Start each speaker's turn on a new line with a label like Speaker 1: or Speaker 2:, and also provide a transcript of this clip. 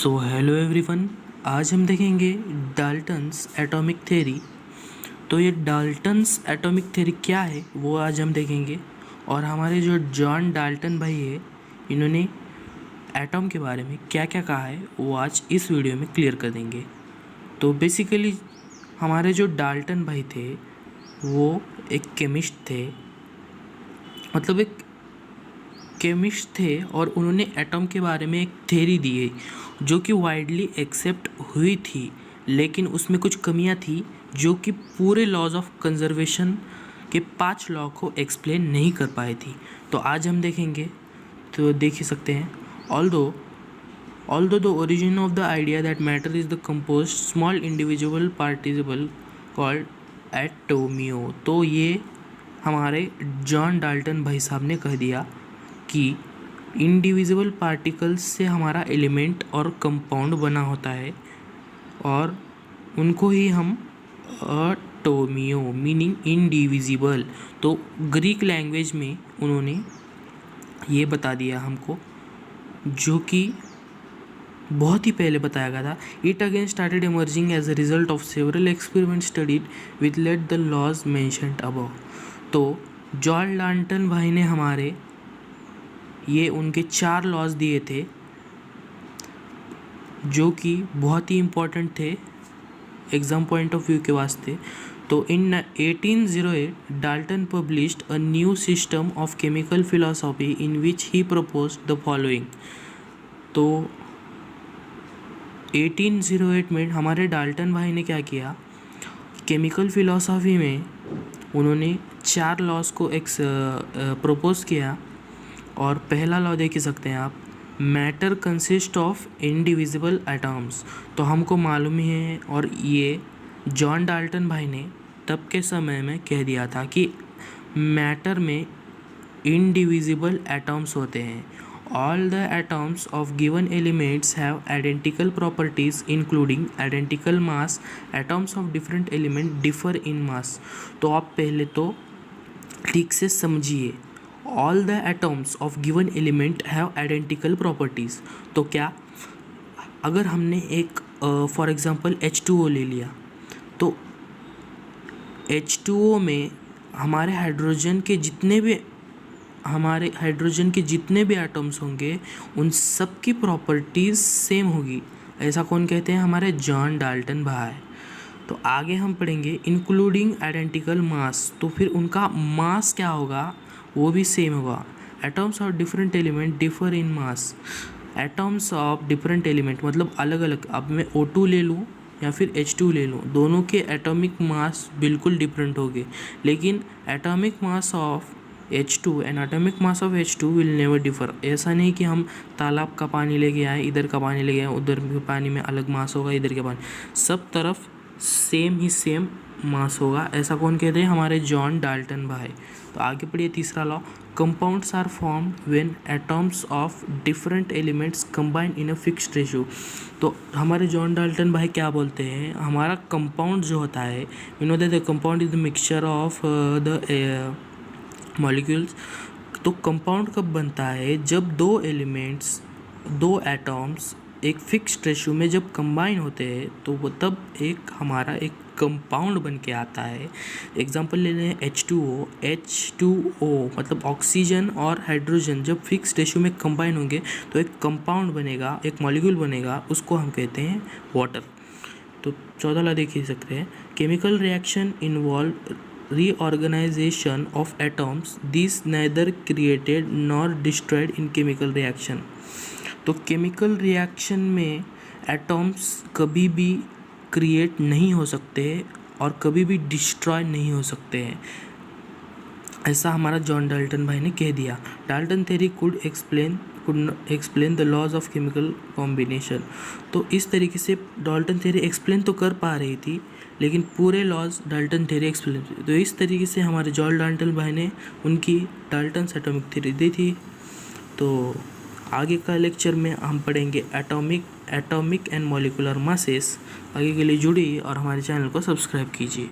Speaker 1: So hello everyone, आज हम देखेंगे डाल्टन्स एटॉमिक थ्योरी। तो ये डाल्टन्स एटॉमिक थ्योरी क्या है वो आज हम देखेंगे। और हमारे जो जॉन डाल्टन भाई है, इन्होंने एटॉम के बारे में क्या क्या कहा है वो आज इस वीडियो में क्लियर कर देंगे। तो बेसिकली हमारे जो डाल्टन भाई थे वो एक केमिस्ट थे, मतलब एक केमिस्ट थे, और उन्होंने एटॉम के बारे में एक थ्योरी दी है जो कि वाइडली एक्सेप्ट हुई थी, लेकिन उसमें कुछ कमियां थी जो कि पूरे लॉज ऑफ कंजर्वेशन के 5 लॉ को एक्सप्लेन नहीं कर पाई थी। तो आज हम देखेंगे, तो देख ही सकते हैं। although the origin of the idea that matter is the composed small individual particle called atomio, तो ये हमारे जॉन डाल्टन भाई साहब ने कह दिया कि इंडिविजुअल पार्टिकल्स से हमारा एलिमेंट और कंपाउंड बना होता है, और उनको ही हम एटोमियो मीनिंग इनडिविजिबल। तो ग्रीक लैंग्वेज में उन्होंने ये बता दिया हमको, जो कि बहुत ही पहले बताया गया था। It again started emerging as a result of several experiment studied with let the laws mentioned above. तो जॉन डाल्टन भाई ने हमारे ये उनके 4 लॉज दिए थे जो कि बहुत ही इम्पोर्टेंट थे एग्ज़ाम पॉइंट ऑफ व्यू के वास्ते। तो इन 1808 Dalton published a new system of chemical philosophy in which he proposed the following. तो 1808 में हमारे डाल्टन भाई ने क्या किया, केमिकल फिलोसॉफी में उन्होंने 4 लॉज को प्रपोज किया। और पहला लॉ देख सकते हैं आप, matter consist of indivisible atoms. तो हमको मालूम ही है, और ये जॉन डाल्टन भाई ने तब के समय में कह दिया था कि मैटर में इंडिविजिबल एटम्स होते हैं। All the atoms of given elements have identical properties including identical mass. Atoms of different element differ in mass. तो आप पहले तो ठीक से समझिए, all the atoms of given element have identical properties. तो क्या, अगर हमने एक फॉर एग्जांपल H2O ले लिया, तो H2O में हमारे हाइड्रोजन के जितने भी एटम्स होंगे उन सब की प्रॉपर्टीज़ सेम होगी। ऐसा कौन कहते हैं? हमारे जॉन डाल्टन भाई। तो आगे हम पढ़ेंगे इंक्लूडिंग आइडेंटिकल मास। तो फिर उनका मास क्या होगा, वो भी सेम होगा। Atoms of different element differ in mass. Atoms of different element मतलब अलग अलग, अब मैं O2 ले लूँ या फिर H2 ले लूँ, दोनों के एटॉमिक मास बिल्कुल डिफरेंट होंगे, लेकिन atomic mass of H2 and atomic mass of H2 will never differ. ऐसा नहीं कि हम तालाब का पानी लेके आए, इधर का पानी लेके आए, उधर के पानी में अलग मास होगा, इधर के पानी, सब तरफ सेम ही सेम मास होगा। ऐसा कौन कहते हैं? हमारे जॉन डाल्टन भाई। तो आगे पढ़िए तीसरा law, compounds are formed when atoms of different elements combine in a fixed ratio. तो हमारे जॉन डाल्टन भाई क्या बोलते हैं, हमारा कंपाउंड जो होता है, you know that the compound is the mixture of the molecules. तो कंपाउंड कब बनता है? जब दो एटम्स एक फिक्स्ड रेशियो में जब कंबाइन होते हैं, तो वो तब हमारा एक कंपाउंड बन के आता है। एग्जांपल ले लें H2O मतलब ऑक्सीजन और हाइड्रोजन जब फिक्स्ड रेशियो में कंबाइन होंगे तो एक कंपाउंड बनेगा, एक मॉलिक्यूल बनेगा, उसको हम कहते हैं वाटर। तो 14 देख ही सकते हैं, chemical reaction involve reorganization of atoms. These neither created nor destroyed in chemical reaction. तो केमिकल रिएक्शन में एटम्स कभी भी क्रिएट नहीं हो सकते और कभी भी डिस्ट्रॉय नहीं हो सकते हैं, ऐसा हमारा जॉन डाल्टन भाई ने कह दिया। Dalton theory could explain the laws of chemical combination. तो इस तरीके से डाल्टन थ्योरी एक्सप्लेन तो कर पा रही थी, लेकिन पूरे लॉज डाल्टन थ्योरी एक्सप्लेन। तो इस तरीके से हमारे जॉन डाल्टन भाई ने उनकी डाल्टन एटॉमिक थ्योरी दी थी। तो आगे का लेक्चर में हम पढ़ेंगे एटॉमिक एंड मॉलिक्यूलर मासेस। आगे के लिए जुड़िए और हमारे चैनल को सब्सक्राइब कीजिए।